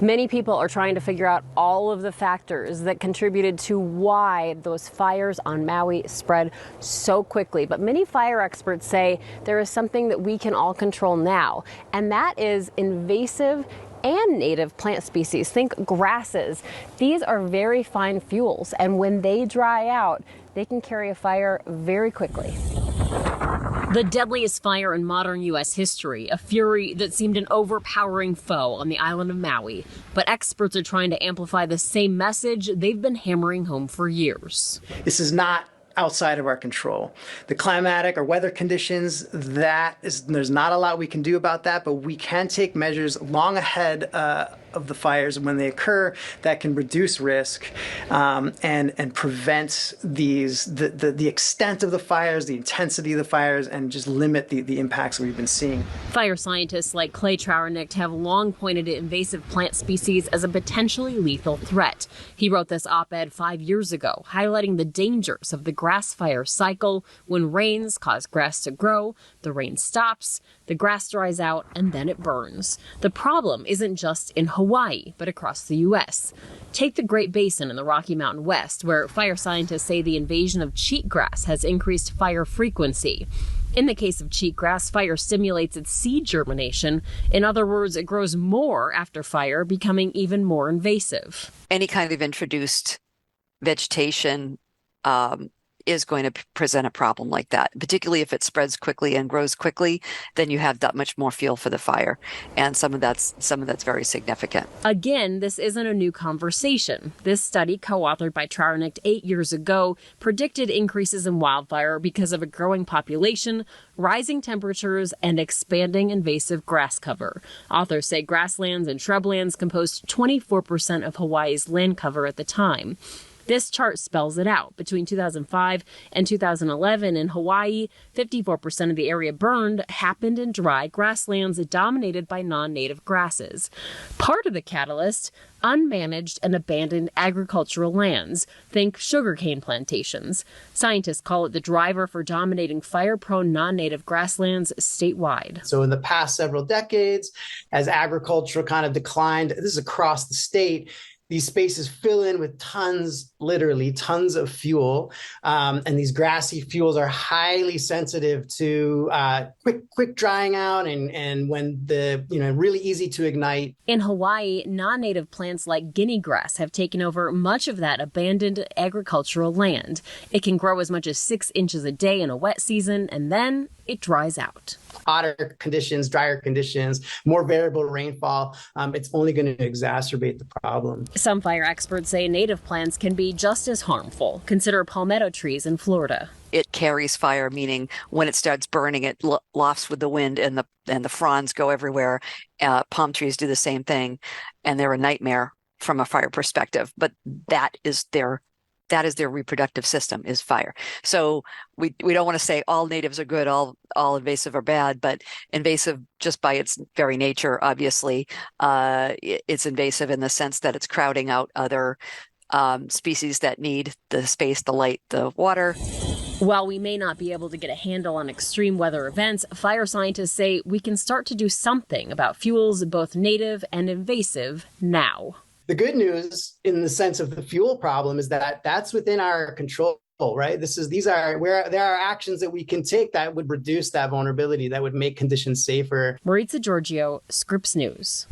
Many people are trying to figure out all of the factors that contributed to why those fires on Maui spread so quickly. But many fire experts say there is something that we can all control now, and that is invasive and native plant species. Think grasses. These are very fine fuels, and when they dry out, they can carry a fire very quickly. The deadliest fire in modern U.S. history, a fury that seemed an overpowering foe on the island of Maui. But experts are trying to amplify the same message they've been hammering home for years. This is not outside of our control. The climatic or weather conditions, there's not a lot we can do about that, but we can take measures long ahead of the fires when they occur that can reduce risk and prevent the extent of the fires, the intensity of the fires, and just limit the impacts we've been seeing. Fire scientists like Clay Trowernicht have long pointed at invasive plant species as a potentially lethal threat. He wrote this op-ed 5 years ago, highlighting the dangers of the grass fire cycle. When rains cause grass to grow, the rain stops, the grass dries out, and then it burns. The problem isn't just in Hawaii, but across the U.S. Take the Great Basin in the Rocky Mountain West, where fire scientists say the invasion of cheatgrass has increased fire frequency. In the case of cheatgrass, fire stimulates its seed germination. In other words, it grows more after fire, becoming even more invasive. Any kind of introduced vegetation is going to present a problem like that, particularly if it spreads quickly and grows quickly. Then you have that much more fuel for the fire, and some of that's very significant. Again, this isn't a new conversation. This study, co-authored by Trowernicht 8 years ago, predicted increases in wildfire because of a growing population, rising temperatures, and expanding invasive grass cover. Authors say grasslands and shrublands composed 24% of Hawaii's land cover at the time. This chart spells it out. Between 2005 and 2011 in Hawaii, 54% of the area burned happened in dry grasslands dominated by non-native grasses. Part of the catalyst, unmanaged and abandoned agricultural lands. Think sugarcane plantations. Scientists call it the driver for dominating fire-prone non-native grasslands statewide. So in the past several decades, as agriculture kind of declined, this is across the state, these spaces fill in with literally tons of fuel. And these grassy fuels are highly sensitive to quick drying out and when really easy to ignite. In Hawaii, non-native plants like guinea grass have taken over much of that abandoned agricultural land. It can grow as much as 6 inches a day in a wet season, and then it dries out. Hotter conditions, drier conditions, more variable rainfall, it's only going to exacerbate the problem. Some fire experts say native plants can be just as harmful. Consider palmetto trees in Florida. It carries fire, meaning when it starts burning, it lofts with the wind, and the fronds go everywhere. Palm trees do the same thing, and they're a nightmare from a fire perspective. But that is their reproductive system, is fire. So we don't want to say all natives are good, all invasive are bad, but invasive just by its very nature, obviously, it's invasive in the sense that it's crowding out other species that need the space, the light, the water. While we may not be able to get a handle on extreme weather events, fire scientists say we can start to do something about fuels, both native and invasive, now. The good news in the sense of the fuel problem is that that's within our control, right? There are actions that we can take that would reduce that vulnerability, that would make conditions safer. Maritza Giorgio, Scripps News.